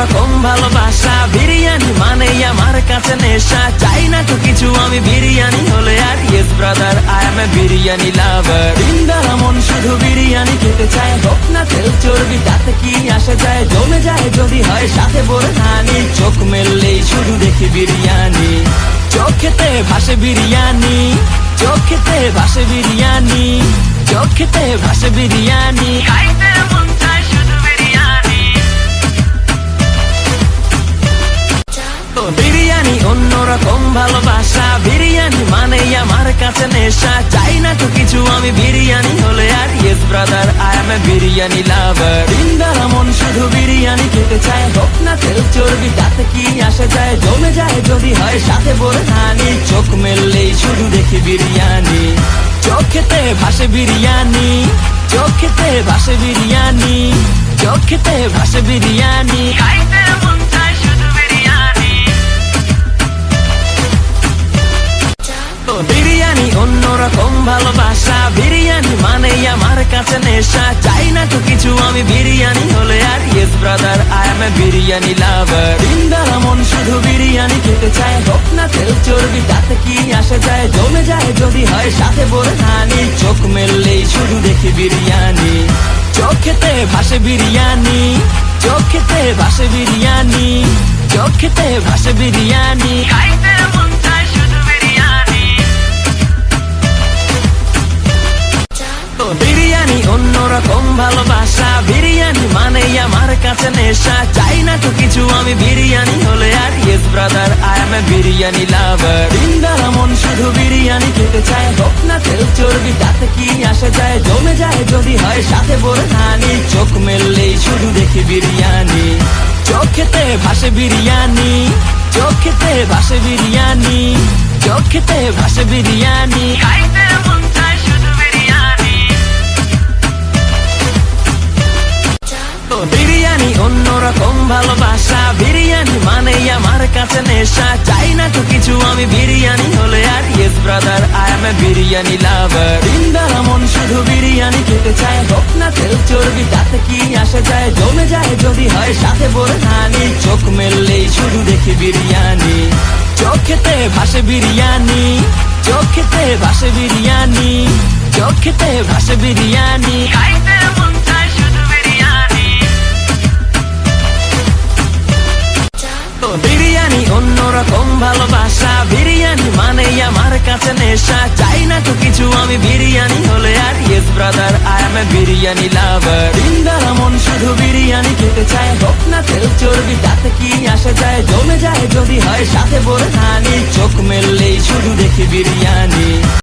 অন্যরকম ভালোবাসা। বিরিয়ানি মানেই আমার কাছে নেশা, চাই না তো কিছু আমি বিরিয়ানি হলে আর। Yes brother, I M A biryani লাভার। দিনদার মন শুধু বিরিয়ানি খেতে চায়, হোক না তেল চর্বি তাতে কি আসে যায়। জমে যায় যদি হয় সাথে বোরহানি, চোখ মেললেই শুধু দেখি বিরিয়ানি। চোখেতে ভাসে বিরিয়ানি, চোখেতে ভাসে বিরিয়ানি, চোখেতে ভাসে বিরিয়ানি। খাইতে মন চায় শুধু বিরিয়ানি। বিরিয়ানি অন্যরকম ভালোবাসা। বিরিয়ানি মানেই আমার কাছে নেশা, চাই না তো কিছু আমি বিরিয়ানি হলে আর। Yes brother, I M A biryani লাভার। দিনদার মন শুধু বিরিয়ানি খেতে চায়, হোক না তেল চর্বি তাতে কি আসে যায়। জমে যায় যদি হয় সাথে বোরহানি, চোখ মেললেই শুধু দেখি বিরিয়ানি। চোখেতে ভাসে বিরিয়ানি, চোখেতে ভাসে বিরিয়ানি, চোখেতে ভাসে বিরিয়ানি। খাইতে মন চায় শুধু বিরিয়ানি। বিরিয়ানি অন্যরকম ভালোবাসা। বিরিয়ানি মানেই আমার কাছে নেশা, চাই না তো কিছু আমি বিরিয়ানি হলে আর। Yes brother, I M A biryani লাভার। দিনদার মন শুধু বিরিয়ানি খেতে চায়, হোক না তেল চর্বি তাতে কি আসে যায়। জমে যায় যদি হয় সাথে বোরহানি, চোখ মেললেই শুধু দেখি বিরিয়ানি। চোখেতে ভাসে বিরিয়ানি, চোখেতে ভাসে বিরিয়ানি, চোখেতে ভাসে বিরিয়ানি। খাইতে মন চায় শুধু বিরিয়ানি। বিরিয়ানি অন্যরকম ভালোবাসা। বিরিয়ানি মানেই আমার কাছে নেশা, চাই না তো কিছু আমি বিরিয়ানি হলে আর। Yes brother, I M A biryani লাভার। দিনদার মন শুধু বিরিয়ানি খেতে চায়, হোক না তেল চর্বি তাতে কি আসে যায়। জমে যায় যদি হয় সাথে বোরহানি, চোখ মেললেই শুধু দেখি বিরিয়ানি। চোখেতে ভাসে বিরিয়ানি, চোখেতে ভাসে বিরিয়ানি, চোখেতে ভাসে বিরিয়ানি। খাইতে মন চায় শুধু বিরিয়ানি। বিরিয়ানি অন্যরকম ভালোবাসা। বিরিয়ানি মানেই আমার কাছে নেশা, চাই না তো কিছু আমি বিরিয়ানি হলে আর। Yes brother, I M A biryani লাভার। দিনদার মন শুধু বিরিয়ানি খেতে চায়, হোক না তেল চর্বি তাতে কি আসে যায়। জমে যায় যদি হয় সাথে বোরহানি, চোখ মেললেই শুধু দেখি বিরিয়ানি। চোখেতে ভাসে বিরিয়ানি, চোখেতে ভাসে বিরিয়ানি, চোখেতে ভাসে বিরিয়ানি। খাইতে মন চায় শুধু বিরিয়ানি। বিরিয়ানি অন্যরকম ভালোবাসা। বিরিয়ানি মানেই আমার কাছে নেশা, চাই না তো কিছু আমি বিরিয়ানি হলে আর। Yes brother, I M A biryani লাভার। দিনদার মন শুধু বিরিয়ানি খেতে চায়, হোক না তেল চর্বি তাতে কি আসে যায়। জমে যায় যদি হয় সাথে বোরহানি, চোখ মেললেই শুধু দেখি বিরিয়ানি।